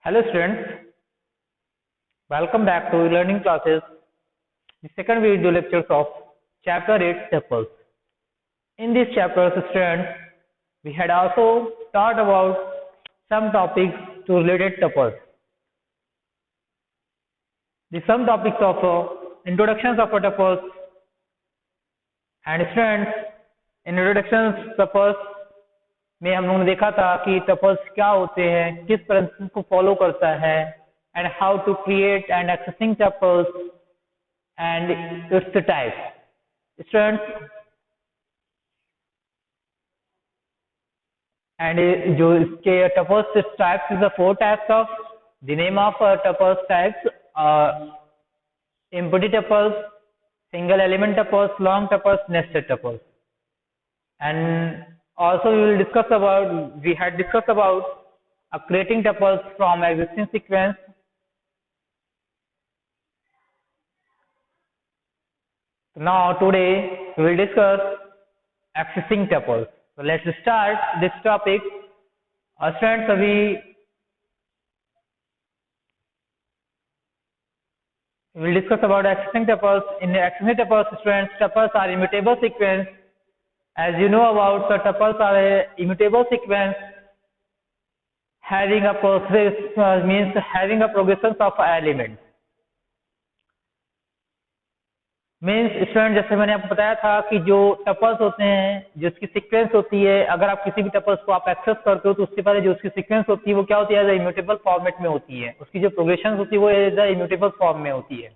Hello students, welcome back to learning classes, the second video lectures of chapter 8 tuples. In this chapter, students, we had also taught about some topics to related tuples. Some topics of introductions of tuples, and students, in introductions tuples में हम लोगों ने देखा था कि tuples क्या होते हैं, किस प्रिंसिपल को फॉलो करता है, and how to create and accessing tuples and its types. Students, and जो इसके tuples types is the 4 types of the name of tuples types: empty tuples, single element tuples, long tuples, nested tuples. And also we had discussed about creating tuples from existing sequence. Now today we will discuss accessing tuples. So let's start this topic. Students, we will discuss about accessing tuples. In accessing tuples, students, tuples are immutable sequence. As you know about, the tuples are a immutable sequence having a process means having a progressions of elements. Means student, जैसे मैंने आपको बताया था कि जो tuples होते हैं, जो इसकी सीक्वेंस होती है, अगर आप किसी भी टपल्स को आप एक्सेस करते हो तो उससे पहले जो उसकी सीक्वेंस होती है वो क्या होती है, एज अ इम्यूटेबल फॉर्मेट में होती है. उसकी जो प्रोग्रेशन होती है वो एज अ इम्यूटेबल फॉर्म में होती है.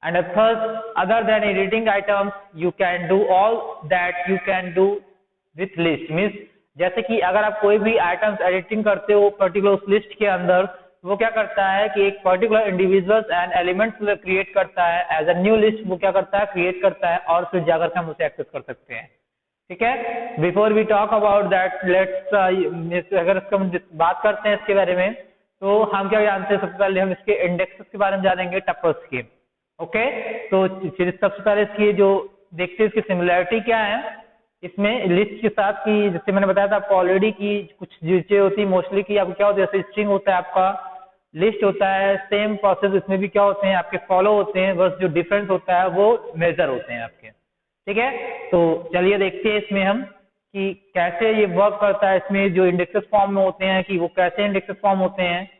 And thus, other than editing items, you can do all that you can do with list. Means जैसे कि अगर आप कोई भी आइटम्स एडिटिंग करते हो पर्टिकुलर उस लिस्ट के अंदर, वो क्या करता है कि एक particular individuals and elements create करता है एज अ न्यू लिस्ट. वो क्या करता है, क्रिएट करता है और फिर जाकर के हम उसे एक्सेस कर सकते हैं. ठीक है. Before we talk about that, let's अगर इसका हम बात करते हैं इसके बारे में, तो हम क्या जानते हैं, सबसे पहले हम इसके इंडेक्सेस के बारे में जानेंगे, टपल्स के. ओके. तो फिर सबसे पहले इसकी जो देखते हैं इसकी सिमिलरिटी क्या है इसमें लिस्ट के साथ की. जैसे मैंने बताया था आपको ऑलरेडी की कुछ चीजें होती है मोस्टली की आपको क्या होता है, जैसे स्ट्रिंग होता है, आपका लिस्ट होता है, सेम प्रोसेस इसमें भी क्या होते हैं आपके फॉलो होते हैं, बस जो डिफरेंस होता है वो मेजर होते हैं आपके. ठीक है. तो चलिए देखते हैं इसमें हम कि कैसे ये वर्क करता है. इसमें जो इंडेक्सेस फॉर्म में होते हैं कि वो कैसे इंडेक्सेस फॉर्म होते हैं.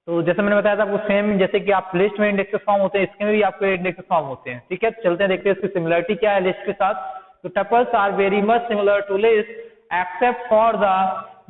तो जैसे मैंने बताया था आपको सेम जैसे कि आप लिस्ट में इंडेक्सेस फॉर्म होते हैं, इसमें भी आपके इंडेक्सेस फॉर्म होते हैं. ठीक है. चलते हैं देखते हैं इसकी सिमिलरिटी क्या है लिस्ट के साथ. तो tuples are very much similar to list except for the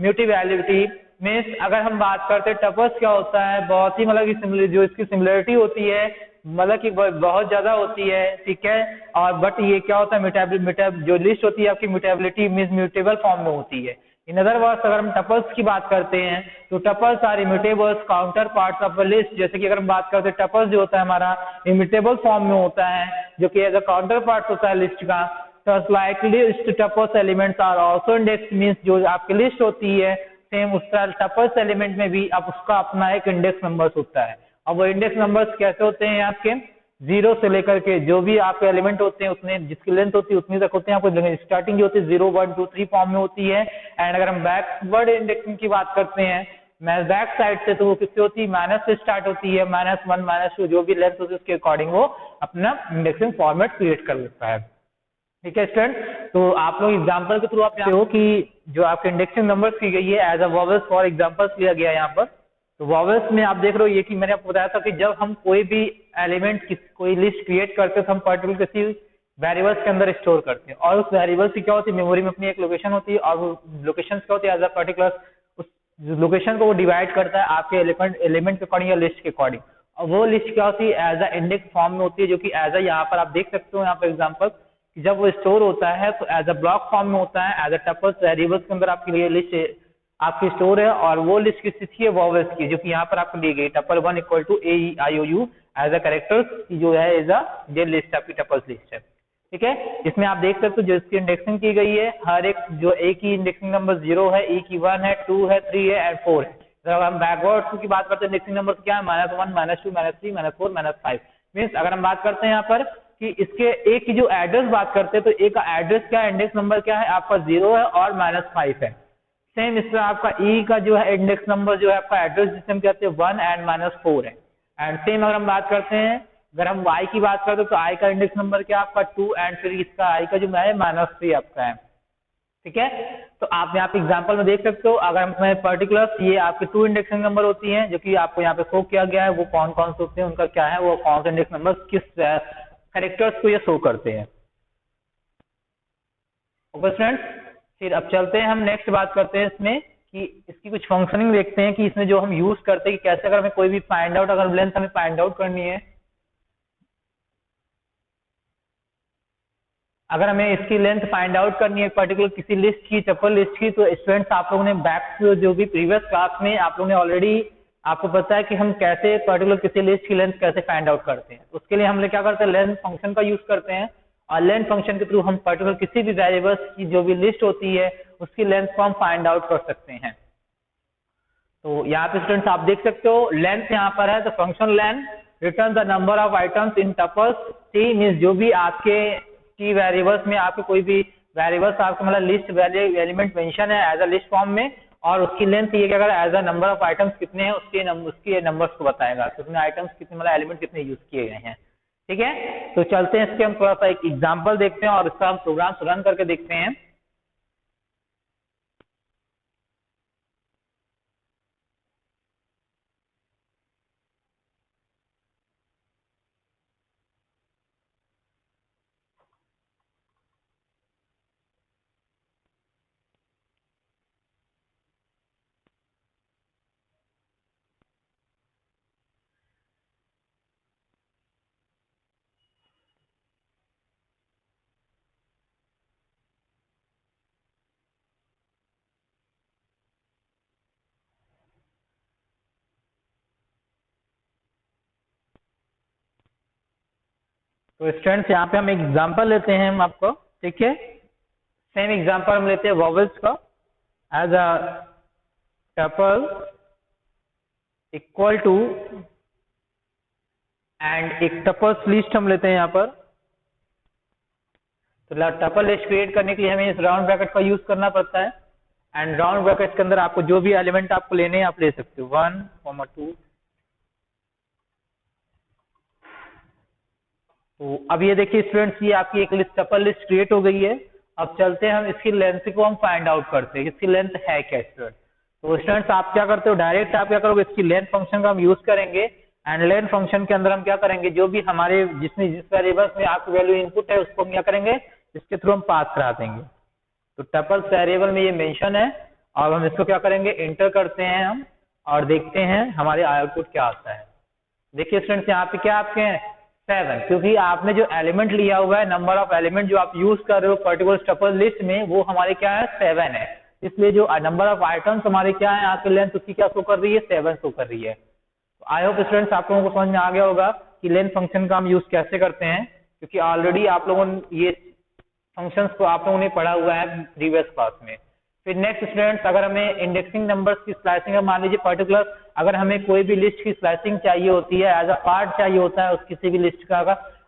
mutability. Means अगर हम बात करते हैं टपल्स क्या होता है, बहुत ही मतलब कि जो इसकी सिमिलरिटी होती है मतलब कि बहुत ज्यादा होती है. ठीक है. और बट ये क्या होता है, जो लिस्ट होती है आपकी म्यूटेबिलिटी मीन्स म्यूटेबल फॉर्म में होती है. इन अदर वर्ड्स अगर हम टपल्स की बात करते हैं तो tuples are immutables counterparts of a list. जैसे कि अगर हम बात करते हैं टपल्स जो होता है हमारा इम्यूटेबल फॉर्म में होता है, जो कि एज अ काउंटर पार्ट होता है लिस्ट का. तो like list tuples elements are also index. Means जो आपकी लिस्ट होती है सेम उस तरह टपल्स एलिमेंट में भी आप उसका अपना एक इंडेक्स नंबर्स होता है. और वो इंडेक्स नंबर्स कैसे होते हैं आपके, 0 से लेकर के जो भी आपके एलिमेंट होते हैं उतने जिसकी लेंथ होती है उतनी तक होते हैं. आपको स्टार्टिंग जो होती है 0 1 2 3 फॉर्म में होती है. एंड अगर हम बैकवर्ड इंडेक्सिंग की बात करते हैं बैक साइड से, तो वो किससे होती है, माइनस से स्टार्ट होती है. -1 -2 जो भी लेंथ होती है उसके अकॉर्डिंग वो अपना इंडेक्सिंग फॉर्मेट क्रिएट कर लेता है. ठीक है स्टूडेंट. तो आप लोग एग्जांपल के थ्रू आप जानते हो कि जो आपके इंडेक्सिंग नंबर्स की गई है as a vowels for examples लिया गया है यहाँ पर. तो वॉवेल्स में आप देख रहे हो ये कि मैंने आपको बताया था कि जब हम कोई भी एलिमेंट की कोई लिस्ट क्रिएट करते हैं तो हम पर्टिकुलर किसी वेरिएबल्स के अंदर स्टोर करते हैं. और उस वेरिएबल्स की क्या होती है, मेमोरी में अपनी एक लोकेशन होती है. और वो लोकेशन क्या होती है, एज अ पर्टिकुलर उस लोकेशन को वो डिवाइड करता है आपके एलिमेंट के अकॉर्डिंग या लिस्ट के अकॉर्डिंग. और वो लिस्ट क्या होती है, एज अ इंडेक्स फॉर्म में होती है, जो कि एज अ यहाँ पर आप देख सकते हो यहाँ पर एग्जाम्पल, जब वो स्टोर होता है तो एज अ ब्लॉक फॉर्म में होता है. एज अ टपल्स वेरिएबल्स के अंदर आपके लिए लिस्ट आपकी स्टोर है. और वो लिस्ट की स्थिति है वॉवेल्स की, जो कि यहाँ पर आपको दी गई tuple 1 equal to AEIOU as a characters जो है एज अ ये लिस्ट आपकी टपल्स लिस्ट है. ठीक है. इसमें आप देख सकते हो जो इसकी इंडेक्सिंग की गई है, हर एक जो ए की इंडेक्सिंग नंबर 0 है, ई की 1 है, 2 है, 3 है एंड 4 है. अगर हम बैकवर्ड की बात करते हैं इंडेक्सिंग नंबर क्या है, -1 -2 -3 -4 -5. मीन्स अगर हम बात करते हैं यहाँ पर कि इसके ए की जो एड्रेस बात करते हैं तो ए का एड्रेस क्या है, इंडेक्स नंबर क्या है आपका 0 है और -5 है. सेम इसमें आपका ई का जो है इंडेक्स नंबर जो है आपका एड्रेस जिसे हम कहते हैं 1 एंड -4 है। एंड सेम अगर हम बात करते हैं, अगर हम वाई की बात करते हैं तो आई का इंडेक्स नंबर क्या आपका 2 एंड फिर इसका आई का जो है -3 आपका है। ठीक है, तो आप यहाँ पे एग्जांपल में देख सकते हो, अगर हम पर्टिकुलर ये आपके 2 इंडेक्सिंग नंबर होती हैं जो कि आपको यहाँ पे शो किया गया है, वो कौन कौन से होते हैं, उनका क्या है, वो कौन से इंडेक्स नंबर किस कैरेक्टर्स को ये शो करते हैं। ओके स्टूडेंट्स, फिर अब चलते हैं हम नेक्स्ट बात करते हैं इसमें कि इसकी कुछ फंक्शनिंग देखते हैं कि इसमें जो हम यूज करते हैं कि कैसे अगर हमें कोई भी फाइंड आउट, अगर लेंथ हमें फाइंड आउट करनी है, अगर हमें इसकी लेंथ फाइंड आउट करनी है पर्टिकुलर किसी लिस्ट की, टपल लिस्ट की, तो स्टूडेंट्स आप लोगों ने बैक जो भी प्रीवियस क्लास में आप लोगों ने ऑलरेडी आपको पता है कि हम कैसे पर्टिकुलर किसी लिस्ट की लेंथ कैसे फाइंड आउट करते हैं। उसके लिए हम लोग क्या करते हैं, लेंथ फंक्शन का यूज करते हैं और लेंथ फंक्शन के थ्रू हम पर्टिकुलर किसी भी वेरिएबल्स की जो भी लिस्ट होती है उसकी लेंथ को हम फाइंड आउट कर सकते हैं। तो यहाँ पे स्टूडेंट्स आप देख सकते हो लेंथ यहाँ पर है, तो function length return the number of items in tuples T, means जो भी आपके टी वेरिएबल्स में आपके कोई भी वेरिएबल्स आपके मतलब लिस्ट एलिमेंट मेंशन है एज अ लिस्ट फॉर्म में, और उसकी लेंथ ये क्या करेगा, as a number of items कितने हैं उसके नंबर्स को बताएगा, कितने आइटम्स कितने मतलब एलिमेंट कितने यूज किए गए हैं। ठीक है, तो चलते हैं इसके हम थोड़ा सा एक एग्जाम्पल देखते हैं और इसका हम प्रोग्राम रन करके देखते हैं। तो स्टूडेंट्स यहाँ पे हम एक एग्जाम्पल लेते हैं हम आपको, ठीक है, सेम एग्जाम्पल हम लेते हैं वॉवल्स का as a tuple equal to and एक टपल्स लिस्ट हम लेते हैं यहाँ पर। तो टपल लिस्ट क्रिएट करने के लिए हमें इस राउंड ब्रैकेट का यूज करना पड़ता है एंड राउंड ब्रैकेट के अंदर आपको जो भी एलिमेंट आपको लेने हैं आप ले सकते हो 1, 2। तो अब ये देखिए स्टूडेंट्स, ये आपकी एक लिस्ट टपल लिस्ट क्रिएट हो गई है। अब चलते हैं हम इसकी लेंथ को हम फाइंड आउट करते हैं, इसकी लेंथ है क्या स्टूडेंट। तो स्टूडेंट्स आप क्या करते हो, डायरेक्ट आप क्या करोगे, इसकी लेंथ फंक्शन का हम यूज करेंगे एंड लेंथ फंक्शन के अंदर हम क्या करेंगे, जो भी हमारे जिस वेरिएबल्स में आपकी वैल्यू इनपुट है उसको हम क्या करेंगे, इसके थ्रू हम पास करा देंगे। तो टपल्स वेरिएबल में ये मेंशन है और हम इसको क्या करेंगे, इंटर करते हैं हम और देखते हैं हमारे आउटपुट क्या आता है। देखिए स्टूडेंट्स यहाँ पे क्या आपके हैं 7, क्योंकि आपने जो एलिमेंट लिया हुआ है, नंबर ऑफ एलिमेंट जो आप यूज कर रहे हो पर्टिकुलर टपल लिस्ट में, वो हमारे क्या है 7 है। इसलिए जो नंबर ऑफ आइटम्स हमारे क्या है, आपकी लेंथ उसकी क्या शो कर रही है, 7 शो कर रही है। तो आई होप स्टूडेंट्स आप लोगों को समझ में आ गया होगा कि लेंथ फंक्शन का हम यूज कैसे करते हैं, क्योंकि ऑलरेडी आप लोगों ने ये फंक्शंस को आप लोगों ने पढ़ा हुआ है प्रीवियस क्लास में। फिर नेक्स्ट स्टूडेंट्स, अगर हमें इंडेक्सिंग नंबर्स की स्लाइसिंग, मान लीजिए पर्टिकुलर अगर हमें कोई भी लिस्ट की स्लाइसिंग चाहिए होती है, एज अ पार्ट चाहिए होता है उस किसी भी लिस्ट का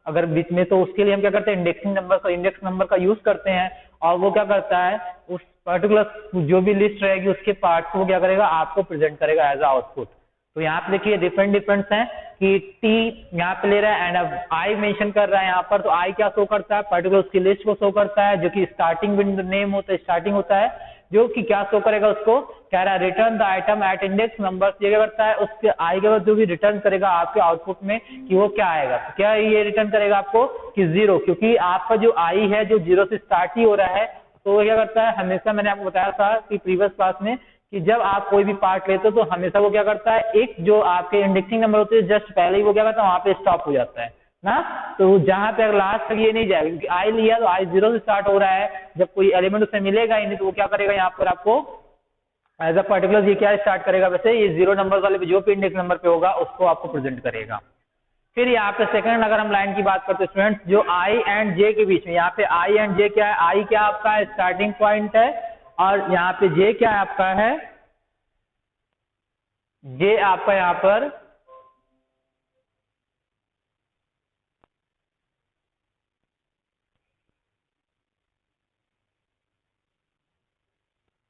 अगर बीच में, तो उसके लिए हम क्या करते हैं, इंडेक्सिंग नंबर का इंडेक्स नंबर का यूज करते हैं और वो क्या करता है, उस पर्टिकुलर जो भी लिस्ट रहेगी उसके पार्ट को वो क्या करेगा, आपको प्रेजेंट करेगा एज अ आउटपुट। तो यहाँ पे देखिए डिफरेंट डिफरेंट है कि टी यहाँ पे ले रहा है एंड अब आई मेंशन कर रहा है यहाँ पर, तो आई क्या शो करता है, पर्टिकुलर उसकी लिस्ट को शो करता है जो कि स्टार्टिंग नेम होता है, स्टार्टिंग होता है, जो कि क्या शो करेगा, उसको कह रहा है return the item at index number. ये क्या करता है, उसके आई के बाद जो भी रिटर्न करेगा आपके आउटपुट में कि वो क्या आएगा, तो क्या ये रिटर्न करेगा आपको कि 0, क्योंकि आपका जो आई है जो 0 से स्टार्ट ही हो रहा है। तो वो क्या करता है, हमेशा मैंने आपको बताया था कि प्रीवियस क्लास में कि जब आप कोई भी पार्ट लेते हो तो हमेशा वो क्या करता है, एक जो आपके इंडेक्सिंग नंबर होते हैं जस्ट पहले ही वो क्या करता है वहां पे स्टॉप हो जाता है ना। तो जहां पे लास्ट तक ये नहीं जाएगा, क्योंकि आई लिया तो आई 0 से स्टार्ट हो रहा है, जब कोई एलिमेंट उससे मिलेगा ही नहीं तो वो क्या करेगा, यहाँ पर आपको एज अ पर्टिकुलर ये क्या स्टार्ट करेगा, वैसे ये 0 नंबर वाले जो भी इंडेक्स नंबर पे होगा उसको आपको प्रेजेंट करेगा। फिर यहाँ पे सेकंड अगर हम लाइन की बात करते हैं स्टूडेंट्स, जो आई एंड जे के बीच में, यहाँ पे आई एंड जे क्या है, आई क्या आपका स्टार्टिंग पॉइंट है और यहाँ पे जे क्या है आपका है, जे आपका यहाँ पर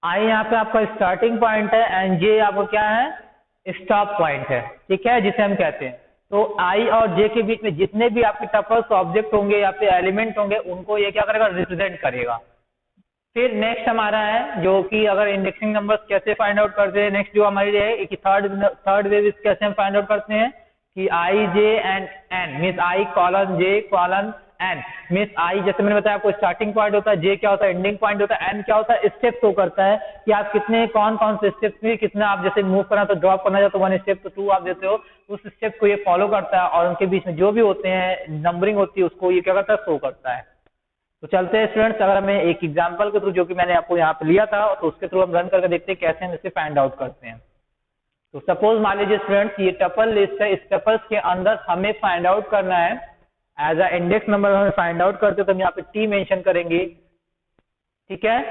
आई यहाँ पे आपका स्टार्टिंग पॉइंट है एंड जे आपका क्या है, स्टॉप पॉइंट है, ठीक है, जिसे हम कहते हैं। तो आई और जे के बीच में जितने भी आपके टपल्स ऑब्जेक्ट होंगे या फिर एलिमेंट होंगे उनको ये क्या करेगा, रिप्रेजेंट करेगा। फिर नेक्स्ट हमारा है जो कि अगर इंडेक्सिंग नंबर्स कैसे फाइंड आउट करते हैं, नेक्स्ट जो हमारी है कि थर्ड वे कैसे हम फाइंड आउट करते हैं कि I J and N means I colon J colon N means I, जैसे मैंने बताया आपको स्टार्टिंग पॉइंट होता है, जे क्या होता है एंडिंग पॉइंट होता है, एन क्या होता है स्टेप शो करता है कि आप कितने कौन कौन से स्टेप्स में कितना आप जैसे मूव करना तो ड्रॉप करना चाहते हो 1 स्टेप तो 2 आप देते हो, उस स्टेप को ये फॉलो करता है और उनके बीच में जो भी होते हैं नंबरिंग होती है उसको ये क्या करता है, शो करता है। तो चलते हैं स्टूडेंट्स, अगर हमें एक एग्जांपल के थ्रू जो कि मैंने आपको यहाँ पे लिया था तो उसके थ्रू हम रन करके देखते हैं कैसे हम इसे फाइंड आउट करते हैं। तो सपोज मान लीजिए स्टूडेंट्स ये टपल लिस्ट है, इस टपल्स के अंदर हमें फाइंड आउट करना है एज अ इंडेक्स नंबर हमें फाइंड आउट करते तो हम यहाँ पे टी मेंशन करेंगे, ठीक है,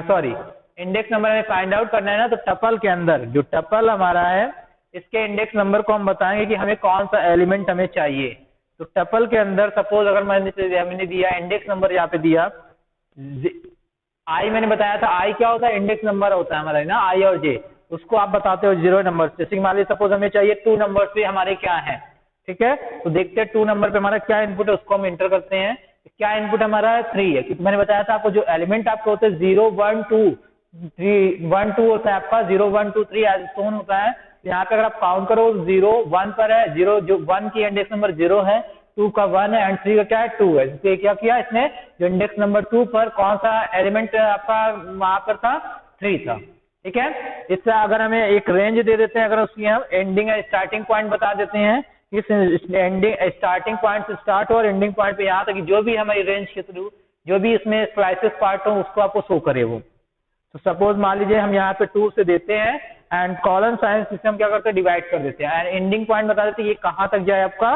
सॉरी इंडेक्स नंबर हमें फाइंड आउट करना है ना, तो टपल के अंदर जो टपल हमारा है इसके इंडेक्स नंबर को हम बताएंगे कि हमें कौन सा एलिमेंट हमें चाहिए। तो टपल के अंदर सपोज अगर मैंने दिया इंडेक्स नंबर यहाँ पे दिया आई, मैंने बताया था आई क्या होता है, इंडेक्स नंबर होता है हमारा ना आई और जे, उसको आप बताते हो 0 नंबर से। जैसे मान लीजिए सपोज हमें चाहिए 2 नंबर पे हमारे क्या है, ठीक है, तो देखते हैं 2 नंबर पे हमारा क्या इनपुट है उसको हम इंटर करते हैं। क्या इनपुट हमारा 3 है, क्योंकि मैंने बताया था आपको जो एलिमेंट आपके होते हैं 0 1 2 3 1 2 होता है आपका 0 1 2 3 एज शोन होता है। यहाँ पे अगर आप काउंट करो 0 1 पर है, 0 जो 1 की इंडेक्स नंबर 0 है, 2 का 1 है एंड 3 का क्या है 2 है। इसलिए क्या किया इसने, जो इंडेक्स नंबर 2 पर कौन सा एलिमेंट आपका वहां पर था, 3 था, ठीक है। इससे अगर हमें एक रेंज दे देते हैं, अगर उसकी हम एंडिंग स्टार्टिंग पॉइंट बता देते हैं, इस एंडिंग स्टार्टिंग पॉइंट से स्टार्ट हो और एंडिंग पॉइंट पे यहाँ तक जो भी हमारी रेंज के थ्रू जो भी इसमें स्लाइसेस पार्ट हो उसको आपको शो करे वो। तो सपोज मान लीजिए हम यहाँ पे 2 से देते हैं एंड कॉलम साइन सिस्टम क्या करते हैं, डिवाइड कर देते हैं एंड एंडिंग पॉइंट बता देते हैं ये कहाँ तक जाए आपका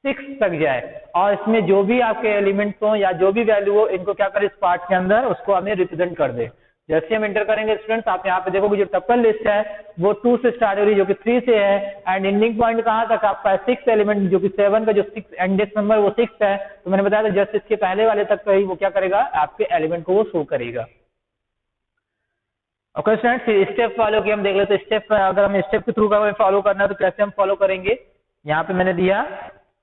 6 तक जाए, और इसमें जो भी आपके एलिमेंट्स हो या जो भी वैल्यू हो इनको क्या करें इस पार्ट के अंदर उसको हमें रिप्रेजेंट कर दे। जैसे हम इंटर करेंगे स्टूडेंट्स आप यहाँ पे देखोगे जो टपल लिस्ट है वो 2 से स्टार्ट हो रही है जो कि 3 से है एंड एंडिंग पॉइंट कहाँ तक आपका 6 एलिमेंट जो कि 7 का जो 6 इंडेक्स नंबर वो 6 है। तो मैंने बताया था जस्ट इसके पहले वाले तक का ही वो क्या करेगा आपके एलिमेंट को वो शो करेगा। ओके स्टूडेंट्स, स्टेप फॉलो की हम देख लेते हैं। स्टेप अगर हम स्टेप के थ्रू का फॉलो करना है तो कैसे हम फॉलो करेंगे, यहाँ पे मैंने दिया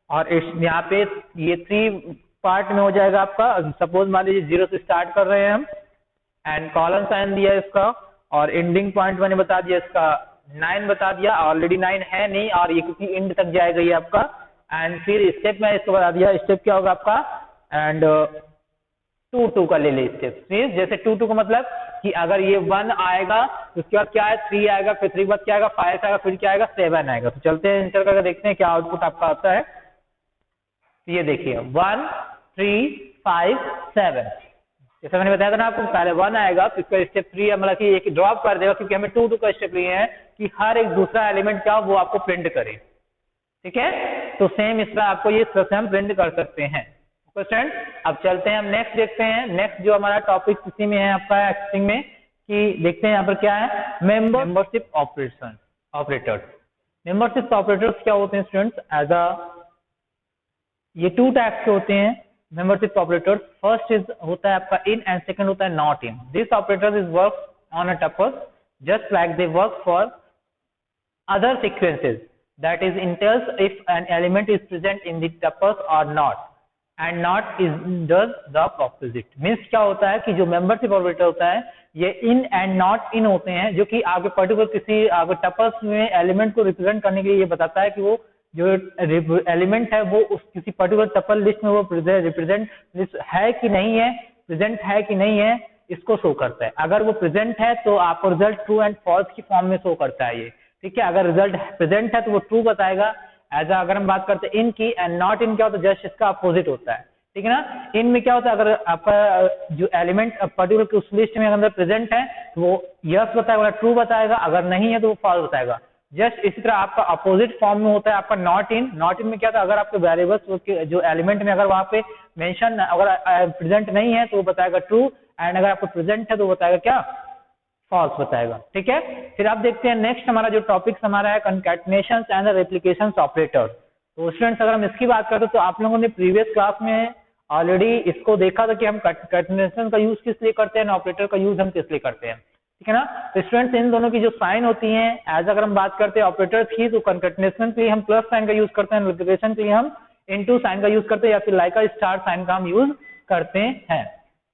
और यहाँ पे ये 3 पार्ट में हो जाएगा आपका। सपोज मान लीजिए 0 से स्टार्ट कर रहे हैं हम एंड कॉलम साइन दिया इसका और एंडिंग पॉइंट मैंने बता दिया इसका 9 बता दिया, ऑलरेडी 9 है नहीं और ये क्योंकि एंड तक जाएगा ये आपका। एंड फिर स्टेप में इसको बता दिया, स्टेप क्या होगा आपका एंड 2 2 का ले ले स्टेप। जैसे 2 2 का मतलब कि अगर ये 1 आएगा तो उसके बाद क्या है 3 आएगा, फिर 3 के बाद क्या आएगा 5 आएगा, फिर क्या आएगा 7 आएगा। तो चलते हैं इंटर करके देखते हैं क्या आउटपुट आपका आता है। तो ये देखिए 1 3 5 7, जैसे मैंने बताया था ना आपको पहले 1 आएगा फिर इसका स्टेप 3 मतलब कि एक ड्रॉप कर देगा क्योंकि हमें 2 2 का स्टेप लिए हैं कि हर एक दूसरा एलिमेंट क्या वो आपको प्रिंट करे, ठीक है। तो सेम इस तरह आपको ये तरह से हम प्रिंट कर सकते हैं। ओके स्टूडेंट, अब चलते हैं हम नेक्स्ट देखते हैं। नेक्स्ट जो हमारा टॉपिक इसी में है आपका एक्सटिंग में कि देखते हैं यहाँ पर क्या है मेंबरशिप ऑपरेटर्स। मेंबरशिप ऑपरेटर्स क्या होते हैं स्टूडेंट्स, एज अ ये 2 टाइप्स के होते हैं मेंबरशिप ऑपरेटर्स। फर्स्ट इज होता है आपका इन एंड सेकंड होता है not in. This operator is work on a tuple just like they work for other sequences, that is entails if an element is present in the tuples or not and not is does the opposite। means क्या होता है कि जो membership operator होता है ये in and not in होते हैं जो कि आपके पर्टिकुलर किसी आपके टपल्स में एलिमेंट को रिप्रेजेंट करने के लिए ये बताता है कि वो जो एलिमेंट है वो उस किसी पर्टिकुलर टपल लिस्ट में वो रिप्रेजेंट है कि नहीं है, प्रेजेंट है कि नहीं है, इसको शो करता है। अगर वो प्रेजेंट है तो आपको रिजल्ट ट्रू एंड फॉल्स की फॉर्म में शो करता है ये, ठीक है। अगर रिजल्ट प्रेजेंट है तो वो ट्रू बताएगा। एज अगर हम बात करते हैं इन की एंड नॉट इन क्या होता है जस्ट इसका अपोजिट होता है, ठीक है ना। इन में क्या होता है अगर आपका जो एलिमेंट पर्टिकुलर उस लिस्ट में अगर प्रेजेंट है तो वो यस बताएगा ट्रू बताएगा, अगर नहीं है तो वो फॉल्स बताएगा। जस्ट इसी तरह आपका अपोजिट फॉर्म में होता है आपका नॉट इन। नॉट इन में क्या था अगर आपके वेरिएबल्स जो एलिमेंट में अगर वहां पे मेंशन अगर प्रेजेंट नहीं है तो वो बताएगा ट्रू एंड अगर आपको प्रेजेंट है तो वो बताएगा क्या फॉल्स बताएगा, ठीक है। फिर आप देखते हैं नेक्स्ट हमारा जो टॉपिक हमारा है कंकैटिनेशंस एंड रेप्लिकेशंस ऑपरेटर। तो स्टूडेंट्स अगर हम इसकी बात करते तो आप लोगों ने प्रीवियस क्लास में ऑलरेडी इसको देखा था कि हम कंकेटेनेशन का यूज किस लिए करते हैं, ऑपरेटर का यूज हम किस लिए करते हैं, ठीक है ना। तो स्टूडेंट्स इन दोनों की जो साइन होती हैं, एज अगर हम बात करते हैं ऑपरेटर की, तो कंकेटेनेशन के लिए हम प्लस साइन का यूज करते हैं, मल्टीप्लिकेशन के लिए हम इनटू साइन का यूज करते हैं, या फिर लाइक स्टार साइन का हम यूज करते हैं,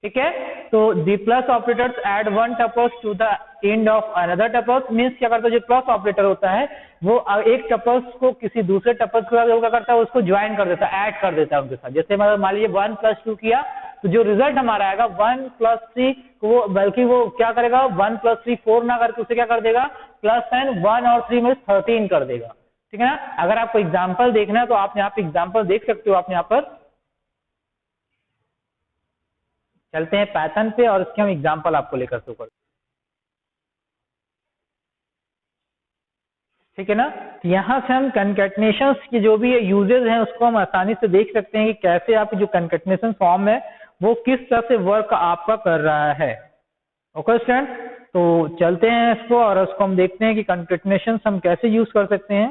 ठीक है। तो the plus operators add one tuples to the end of another tuples, means क्या करता है, जो प्लस ऑपरेटर होता है वो एक टपल्स को किसी दूसरे टपल्स के साथ क्या करता है, उसको ज्वाइन कर देता है, ऐड कर देता है उनके साथ। जैसे मतलब मान लीजिए 1 + 2 किया, तो जो रिजल्ट हमारा आएगा 1 + 3, वो बल्कि वो क्या करेगा, 1 + 3 4 ना करके उसे क्या कर देगा, प्लस साइन 1 और 3 में 13 कर देगा, ठीक है ना। अगर आपको एग्जाम्पल देखना है तो आप यहाँ पे एग्जाम्पल देख सकते हो, आप यहाँ पर चलते हैं पैटर्न पे और इसके हम एग्जाम्पल आपको लेकर शो करते हैं, ठीक है ना। तो यहाँ से हम कंकेटनेशंस की जो भी यूजेस हैं उसको हम आसानी से देख सकते हैं कि कैसे आपकी जो कंकेटनेशन फॉर्म है वो किस तरह से वर्क आपका कर रहा है। ओके स्टूडेंट, तो चलते हैं इसको और उसको हम देखते हैं कि कंकेटनेशंस हम कैसे यूज कर सकते हैं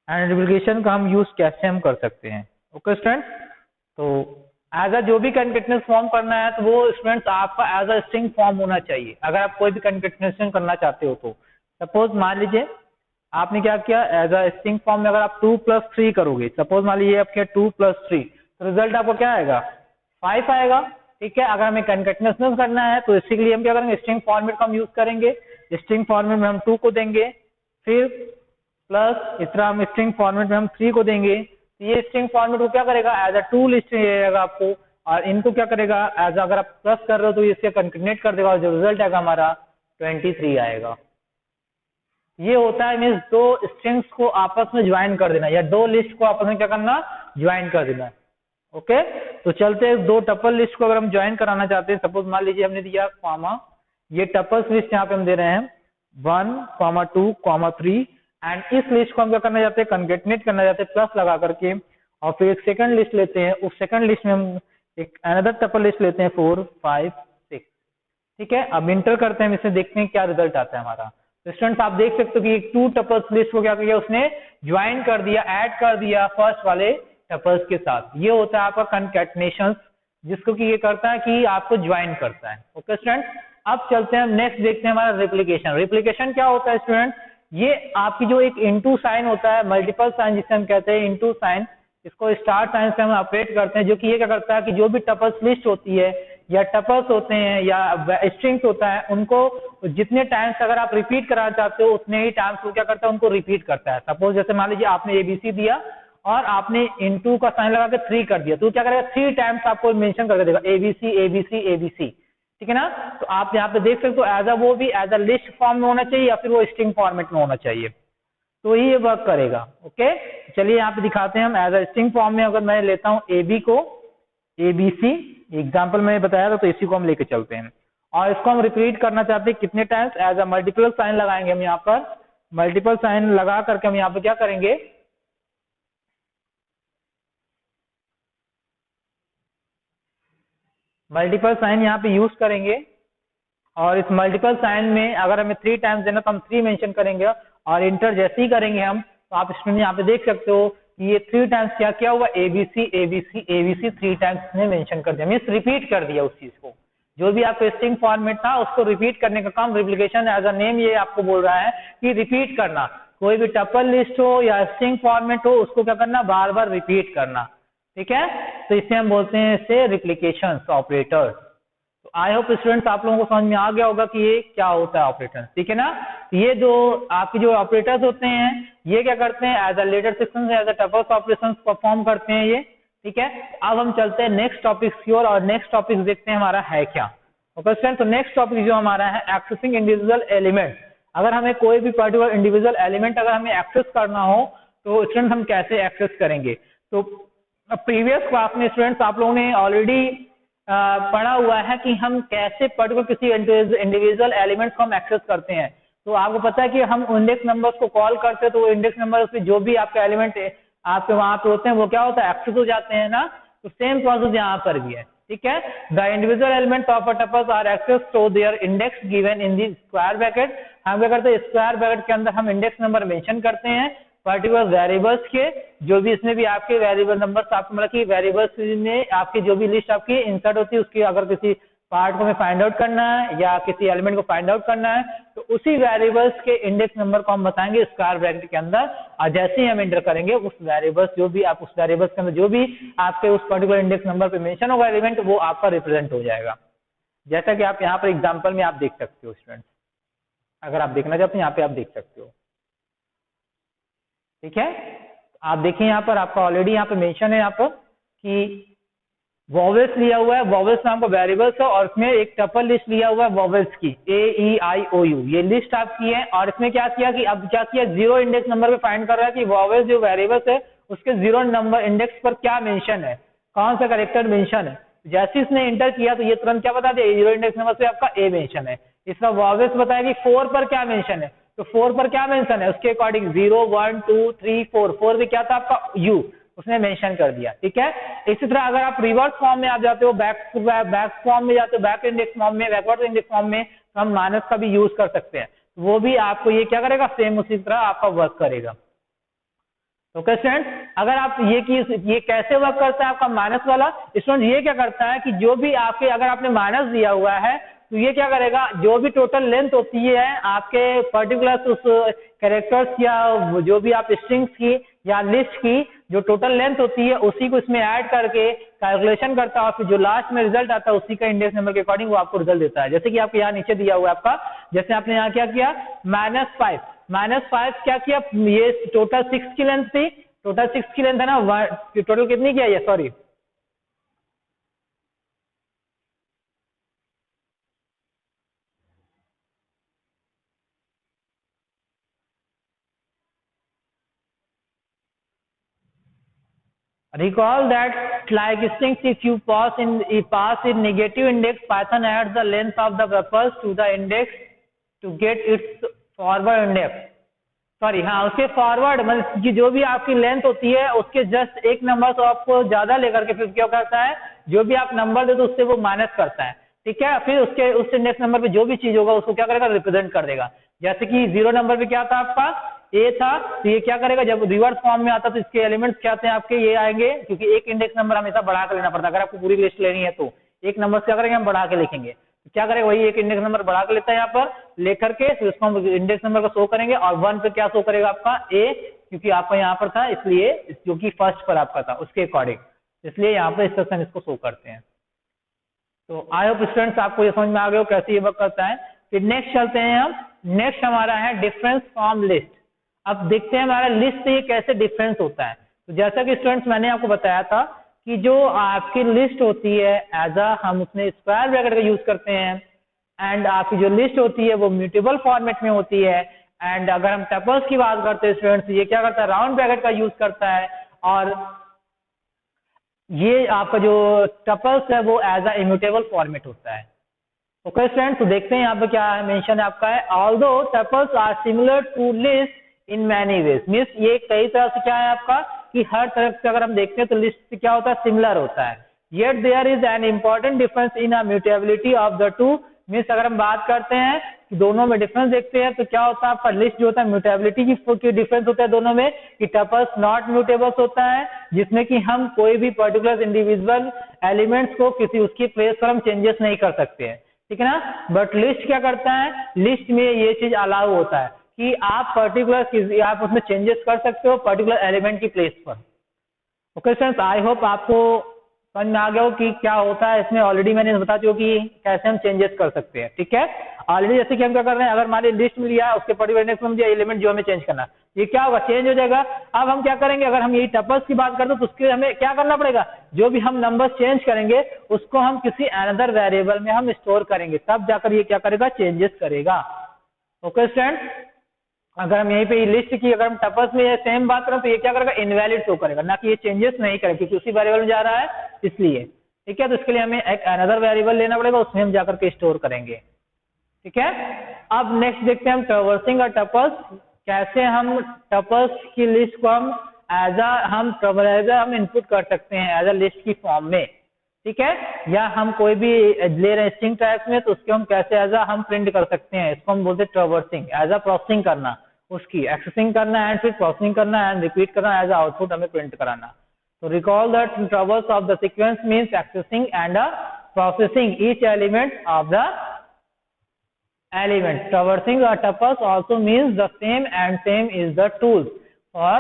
एंड रिप्लिकेशन का हम यूज कैसे हम कर सकते हैं। ओके स्टूडेंट, तो एज अ जो भी कंकेटनेशन फॉर्म करना है तो वो स्टूडेंट्स आपका एज अ स्ट्रिंग फॉर्म होना चाहिए। अगर आप कोई भी कंकेटनेशन करना चाहते हो तो सपोज मान लीजिए आपने क्या किया, एज अ स्ट्रिंग फॉर्म में अगर आप 2 + 3 करोगे, सपोज मान लीजिए आप किया 2 + 3, तो रिजल्ट आपको क्या आएगा, 5 आएगा, ठीक है। अगर हमें कंकेटनेशन करना है तो इसके लिए हम क्या करेंगे, स्ट्रिंग फॉर्मेट का हम यूज करेंगे। स्ट्रिंग फॉर्मेट में हम 2 को देंगे, फिर प्लस इस तरह हम स्ट्रिंग फॉर्मेट में हम 3 को देंगे। तो ये स्ट्रिंग फॉर्मेट को क्या करेगा, एज अ 2 लिस्ट रहेगा आपको, और इनको क्या करेगा, एज अगर आप प्लस कर रहे हो तो इससे कंकेटनेट कर देगा और जो रिजल्ट आएगा हमारा 23 आएगा। ये होता है मीन्स दो स्ट्रिंग्स को आपस में ज्वाइन कर देना, या दो लिस्ट को आपस में क्या करना, ज्वाइन कर देना। ओके, तो चलते हैं दो टपल लिस्ट को अगर हम ज्वाइन कराना चाहते हैं, सपोज मान लीजिए हमने दिया कॉमा, ये टपल्स लिस्ट यहाँ पे हम दे रहे हैं 1, 2, 3, एंड इस लिस्ट को हम क्या करना चाहते हैं, कंकेटनेट करना चाहते हैं प्लस लगा करके, और फिर एक सेकंड लिस्ट लेते हैं, उस सेकंड लिस्ट में हम एक अनदर टपल लिस्ट लेते हैं 4, 5, 6, ठीक है। अब इंटर करते हैं, इसे देखते हैं क्या रिजल्ट आता है हमारा। तो स्टूडेंट्स आप देख सकते हो कि 2 टपल्स लिस्ट को क्या किया उसने, ज्वाइन कर दिया, ऐड कर दिया फर्स्ट वाले टपल्स के साथ। ये होता है आपका कंकेटनेशन, जिसको कि ये करता है कि आपको ज्वाइन करता है। ओके स्टूडेंट, अब चलते हैं नेक्स्ट देखते हैं हमारा रिप्लिकेशन। रिप्लिकेशन क्या होता है स्टूडेंट, ये आपकी जो एक इनटू साइन होता है, मल्टीपल साइन जिसे हम कहते हैं इनटू साइन, इसको स्टार साइन से हम ऑपरेट करते हैं, जो कि ये क्या करता है कि जो भी टपल्स लिस्ट होती है या टपल्स होते हैं या स्ट्रिंग्स होता है, उनको जितने टाइम्स अगर आप रिपीट कराना चाहते हो उतने ही टाइम्स वो क्या करता है, उनको रिपीट करता है। सपोज जैसे मान लीजिए आपने एबीसी दिया और आपने इनटू का साइन लगा के 3 कर दिया, तो क्या करेगा 3 टाइम्स आपको मेंशन करके देगा एबीसी एबीसी एबीसी, ठीक है ना। तो आप यहाँ पे देख सकते हो एज अ वो भी एज अ लिस्ट फॉर्म में होना चाहिए या फिर वो स्ट्रिंग फॉर्मेट में होना चाहिए, तो ही ये वर्क करेगा। ओके, चलिए यहाँ पे दिखाते हैं हम एज अ स्ट्रिंग फॉर्म में। अगर मैं लेता हूँ एबी को, एबीसी एग्जाम्पल में बताया था, तो इसी को हम लेके चलते हैं और इसको हम रिपीट करना चाहते हैं कितने times, as a multiple sign लगाएंगे हम यहाँ पर। मल्टीपल साइन लगा करके हम यहाँ पे क्या करेंगे, मल्टीपल साइन यहाँ पे यूज करेंगे, और इस मल्टीपल साइन में अगर हमें 3 टाइम्स देना तो हम 3 मेंशन करेंगे, और इंटर जैसे ही करेंगे हम, तो आप इसमें यहाँ पे देख सकते हो कि ये 3 टाइम्स क्या क्या हुआ, एबीसी एबीसी एबीसी 3 टाइम्स ने मेंशन कर दिया, मीन्स रिपीट कर दिया उस चीज को। जो भी आपका स्ट्रिंग फॉर्मेट था उसको रिपीट करने का काम रिप्लिकेशन एज अ नेम ये आपको बोल रहा है कि रिपीट करना। कोई भी टपल लिस्ट हो या स्ट्रिंग फॉर्मेट हो उसको क्या करना, बार बार रिपीट करना, ठीक है। तो इसे हम बोलते हैं इसे रिप्लिकेशन ऑपरेटर। तो आई होप स्टूडेंट्स आप लोगों को समझ में आ गया होगा कि ये क्या होता है ऑपरेटर, ठीक है ना। ये जो आपके जो ऑपरेटर्स होते हैं ये क्या करते हैं, as a letter section as a tuples operations perform करते हैं ये, ठीक है। अब हम चलते हैं नेक्स्ट टॉपिक की ओर, और नेक्स्ट टॉपिक देखते हैं हमारा है क्या। ओके स्टूडेंट, तो नेक्स्ट टॉपिक जो हमारा है एक्सेसिंग इंडिविजुअल एलिमेंट। अगर हमें कोई भी पर्टिकुलर इंडिविजुअल एलिमेंट अगर हमें एक्सेस करना हो तो स्टूडेंट हम कैसे एक्सेस करेंगे। तो प्रीवियस क्लास में स्टूडेंट्स आप लोगों ने ऑलरेडी पढ़ा हुआ है कि हम कैसे पर्टिकुलर किसी इंडिविजुअल एलिमेंट्स को हम एक्सेस करते हैं। तो आपको पता है कि हम इंडेक्स नंबर्स को कॉल करते हैं, तो वो इंडेक्स नंबर पे जो भी आपके एलिमेंट आपके वहां पे होते हैं वो क्या होता है, एक्सेस हो जाते हैं ना। तो सेम प्रोसेस यहाँ पर भी है, ठीक है। The individual element of a tuples are access through their index given in the square bracket. हम क्या करते हैं, स्क्वायर ब्रैकेट के अंदर हम इंडेक्स नंबर मेंशन करते हैं, पर्टिकुलर वेरिएबल्स के जो भी इसमें भी आपके वेरिएबल नंबर्स आपको मतलब कि वेरिएबल्स में आपकी जो भी लिस्ट आपकी इंसर्ट होती है उसकी अगर किसी पार्ट को हमें फाइंड आउट करना है या किसी एलिमेंट को फाइंड आउट करना है तो उसी वेरिएबल्स के इंडेक्स नंबर को हम बताएंगे स्क्वायर ब्रैकेट के अंदर, और जैसे ही हम एंटर करेंगे उस वेरिएबल्स जो भी आप उस वेरिएबल्स के अंदर जो भी आपके उस पर्टिकुलर इंडेक्स नंबर पे मेंशन होगा एलिमेंट वो आपका रिप्रेजेंट हो जाएगा। जैसा कि आप यहाँ पर एग्जाम्पल में आप देख सकते हो स्टूडेंट्स, अगर आप देखना चाहते हैं यहाँ पे आप देख सकते हो। ठीक है, आप देखिए यहाँ पर आपका ऑलरेडी यहाँ पे मेंशन है यहाँ पर कि वॉवेल्स लिया हुआ है, वॉवेल्स नाम का वेरिएबल्स है और इसमें एक टपल लिस्ट लिया हुआ है वॉवेल्स की AEIOU, ये लिस्ट आपकी है। और इसमें क्या किया कि अब क्या किया, जीरो इंडेक्स नंबर पे फाइंड कर रहा है कि वॉवेल्स जो वेरिएबल्स है उसके जीरो नंबर इंडेक्स पर क्या मेंशन है, कौन सा कैरेक्टर मेंशन है। जैसे इसने इंटर किया तो ये तुरंत क्या बता दिया, जीरो इंडेक्स नंबर पे आपका A मेंशन है। इसका वॉवेल्स बताया कि 4 पर क्या मेंशन है, तो 4 पर क्या मेंशन है उसके अकॉर्डिंग 0 1 2 3 4 पे क्या था आपका U, उसने मेंशन कर दिया। ठीक है, इसी तरह अगर आप रिवर्स फॉर्म में आप जाते हो, बैक फॉर्म में जाते हो, बैक इंडेक्स फॉर्म में, बैकवर्ड इंडेक्स फॉर्म में, तो हम माइनस का भी यूज कर सकते हैं, वो भी आपको ये क्या करेगा, सेम उसी तरह आपका वर्क करेगा। ओके स्टूडेंट, अगर आप ये कैसे वर्क करता है आपका माइनस वाला स्टूडेंट, ये क्या करता है कि जो भी आपके अगर आपने माइनस दिया हुआ है तो ये क्या करेगा, जो भी टोटल लेंथ होती है आपके पर्टिकुलर उस कैरेक्टर्स या जो भी आप स्ट्रिंग्स की या लिस्ट की जो टोटल लेंथ होती है उसी को इसमें ऐड करके कैलकुलेशन करता है और फिर जो लास्ट में रिजल्ट आता है उसी का इंडेक्स नंबर के अकॉर्डिंग वो आपको रिजल्ट देता है। जैसे कि आपको यहाँ नीचे दिया हुआ है आपका, जैसे आपने यहाँ क्या किया -5 क्या किया, ये टोटल 6 की लेंथ थी, टोटल 6 की लेंथ है ना, टोटल कितनी किया ये, sorry recall that like strings, if you pass in negative index, Python adds the length of the buffer to the index to get its forward index। Sorry हाँ, उसके forward मतलब कि जो भी आपकी लेंथ होती है उसके जस्ट एक नंबर तो आपको ज्यादा लेकर के फिर क्या करता है, जो भी आप नंबर दे तो उससे वो माइनस करता है। ठीक है, फिर उसके उस इंडेक्स नंबर पे जो भी चीज होगा उसको क्या करेगा, रिप्रेजेंट कर देगा। जैसे कि 0 नंबर पे क्या था आपका, A था, तो ये क्या करेगा, जब रिवर्स फॉर्म में आता तो इसके एलिमेंट्स क्या थे आपके, ये आएंगे, क्योंकि एक इंडेक्स नंबर हमेशा बढ़ा कर लेना पड़ता है। अगर आपको पूरी लिस्ट लेनी है तो एक नंबर से क्या करेंगे, हम बढ़ा के लिखेंगे, तो क्या करेगा, वही एक इंडेक्स नंबर बढ़ा के लेता है यहाँ पर लेकर के, फिर उसको हम इंडेक्स नंबर को शो करेंगे और 1 पे क्या शो करेगा आपका A, क्योंकि आपका यहाँ पर था इसलिए, जो कि फर्स्ट पर आपका था उसके अकॉर्डिंग, इसलिए यहाँ पर इस तरह से हम इसको शो करते हैं। तो आई होप स्टूडेंट्स आपको ये समझ में आ गया हो कैसे ये वर्क करता है। फिर नेक्स्ट चलते हैं हम, नेक्स्ट हमारा है डिफरेंस फ्रॉम लिस्ट। अब देखते हैं हमारा लिस्ट से ये कैसे डिफरेंस होता है। तो जैसा कि स्टूडेंट्स मैंने आपको बताया था कि जो आपकी लिस्ट होती है एज हम उसमें स्क्वायर ब्रैकेट का यूज करते हैं, एंड आपकी जो लिस्ट होती है वो म्यूटेबल फॉर्मेट में होती है। एंड अगर हम टपल्स की बात करते हैं स्टूडेंट्स, ये क्या करता है, राउंड ब्रैकेट का यूज करता है, और ये आपका जो टपल्स है वो एज इम्यूटेबल फॉर्मेट होता है। ओके स्टूडेंट्स, तो देखते हैं यहाँ पे क्या मेंशन है आपका है, although tuples are similar to list in many ways, means ये कई तरह से क्या है आपका कि हर तरफ से अगर हम देखते हैं तो लिस्ट से क्या होता है, सिमिलर होता है। Yet there is an important difference in a mutability of the two, means अगर हम बात करते हैं कि दोनों में डिफरेंस देखते हैं तो क्या होता है आपका, लिस्ट जो होता है म्यूटेबिलिटी की डिफरेंस होता है दोनों में कि टपल्स नॉट म्यूटेबल्स होता है, जिसमें कि हम कोई भी पर्टिकुलर इंडिविजुअल एलिमेंट्स को किसी उसकी प्लेस पर हम चेंजेस नहीं कर सकते हैं। ठीक है ना, बट लिस्ट क्या करता है, लिस्ट में ये चीज अलाउ होता है कि आप पर्टिकुलर आप उसमें चेंजेस कर सकते हो पर्टिकुलर एलिमेंट की प्लेस पर। ओके फ्रेंड्स, आई होप आपको समझ में आ गया हो कि क्या होता है इसमें। ऑलरेडी मैंने बता दिया कि कैसे हम चेंजेस कर सकते हैं। ठीक है, ऑलरेडी जैसे कि हम क्या कर रहे हैं, अगर हमारी लिस्ट में लिया उसके पर्टिकुलर इंडेक्स में मुझे एलिमेंट जो हमें चेंज करना, ये क्या होगा, चेंज हो जाएगा। अब हम क्या करेंगे, अगर हम यही टपल्स की बात करते हैं तो उसके हमें क्या करना पड़ेगा, जो भी हम नंबर चेंज करेंगे उसको हम किसी अनदर वेरिएबल में हम स्टोर करेंगे, तब जाकर ये क्या करेगा, चेंजेस करेगा। ओके स्टूडेंट, अगर हम यहीं पे लिस्ट की अगर हम टपल्स में ये सेम बात करें तो ये क्या करेगा, इनवैलिड शो करेगा, ना कि ये चेंजेस नहीं करेगा क्योंकि उसी वेरिएबल में जा रहा है इसलिए। ठीक है, तो इसके लिए हमें एक अनदर वेरिएबल लेना पड़ेगा, उसमें हम जाकर के स्टोर करेंगे। ठीक है, अब नेक्स्ट देखते हैं हम ट्रैवर्सिंग और टपल्स, कैसे हम टपल्स की लिस्ट को हम हम इनपुट कर सकते हैं एज अ लिस्ट की फॉर्म में। ठीक है, या हम कोई भी ले रहे हैं स्ट्रिंग टाइप में तो उसको हम कैसे हम प्रिंट कर सकते हैं, इसको हम बोलते हैं ट्रैवर्सिंग, एज अ प्रोसेसिंग करना। उसकी एक्सेसिंग करना एंड फिर प्रोसेसिंग करना एंड रिपीट करना एज आउटपुट हमें प्रिंट कराना। तो recall that traverse of the sequence means accessing and processing each element of the element. Traversing a tuple also means the same and same is the tools for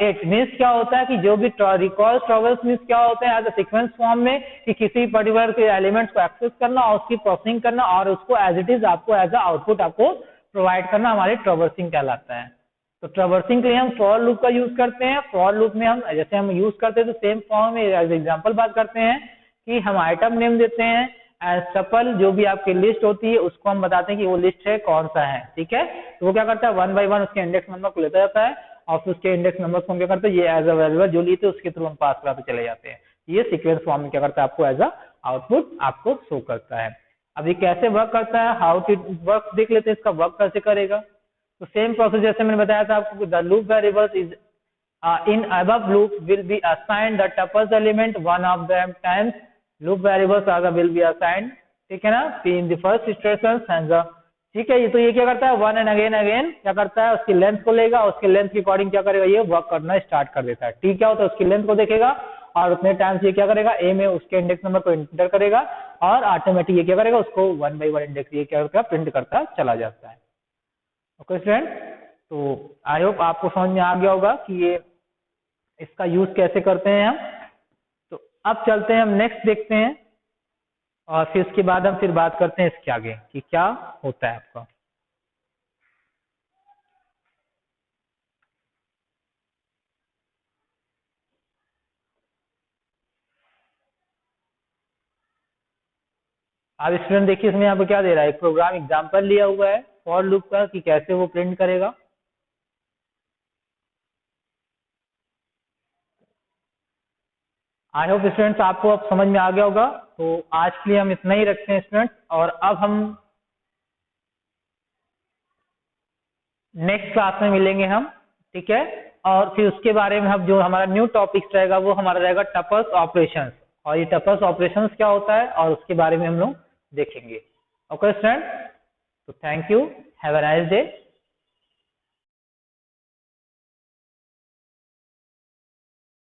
it. Means क्या होता है कि जो भी recall traverse means क्या होता है as a sequence form में कि किसी पर्टिकुलर के एलिमेंट्स को एक्सेस करना और उसकी प्रोसेसिंग करना और उसको एज इट इज आपको एज अ आउटपुट आपको प्रोवाइड करना हमारी ट्रैवर्सिंग कहलाता है। तो ट्रैवर्सिंग के लिए हम फॉर लूप का यूज करते हैं। फॉर लूप में हम जैसे हम यूज करते हैं तो सेम फॉर्म में एज एग्जांपल बात करते हैं कि हम आइटम नेम देते हैं एज टपल, जो भी आपकी लिस्ट होती है उसको हम बताते हैं कि वो लिस्ट है कौन सा है, ठीक है। तो वो क्या करता है वन बाय वन उसके इंडेक्स नंबर को लेता जाता है और फिर उसके इंडेक्स नंबर को हम क्या करते हैं ये एज अ वेरिएबल जो लिए थे उसके थ्रू हम पास कराते चले जाते हैं। ये सीक्वेंस फॉर्म में क्या करता है आपको एज अ आउटपुट आपको शो करता है। अब ये कैसे वर्क करता है, हाउ टू वर्क देख लेते हैं, इसका वर्क कैसे करेगा। तो सेम प्रोसेस जैसे मैंने बताया था आपको, the loop variables is in above loop will be assigned the tuples element one of them times loop variables are will be assigned, ठीक है ना, in the first iteration and the, ठीक है। ये तो ये क्या करता है वन एंड अगेन क्या करता है उसकी लेंथ को लेगा, उसकी लेंथ के अकॉर्डिंग क्या करेगा ये वर्क करना स्टार्ट कर देता है। ठीक क्या होता है उसकी लेंथ को देखेगा और उतने टाइम्स ये क्या करेगा ए में उसके इंडेक्स नंबर को एंटर करेगा और ऑटोमेटिक ये क्या करेगा उसको वन बाई वन इंडेक्स ये क्या करेगा प्रिंट करता चला जाता है। ओके स्टूडेंट, तो आई होप आपको समझ में आ गया होगा कि ये इसका यूज कैसे करते हैं हम। तो अब चलते हैं हम नेक्स्ट देखते हैं और फिर उसके बाद हम फिर बात करते हैं इसके आगे कि क्या होता है आपका। अब स्टूडेंट देखिए इसमें यहाँ पे क्या दे रहा है, एक प्रोग्राम एग्जांपल लिया हुआ है फॉर लूप का कि कैसे वो प्रिंट करेगा। आई होप स्टूडेंट्स आपको अब समझ में आ गया होगा। तो आज के लिए हम इतना ही रखते हैं स्टूडेंट्स, और अब हम नेक्स्ट क्लास में मिलेंगे हम, ठीक है। और फिर उसके बारे में हम जो हमारा न्यू टॉपिक्स रहेगा वो हमारा रहेगा टपल्स ऑपरेशंस, और ये टपल्स ऑपरेशंस क्या होता है और उसके बारे में हम लोग देखेंगे। ओके स्टूडेंट, तो thank you, have a nice day.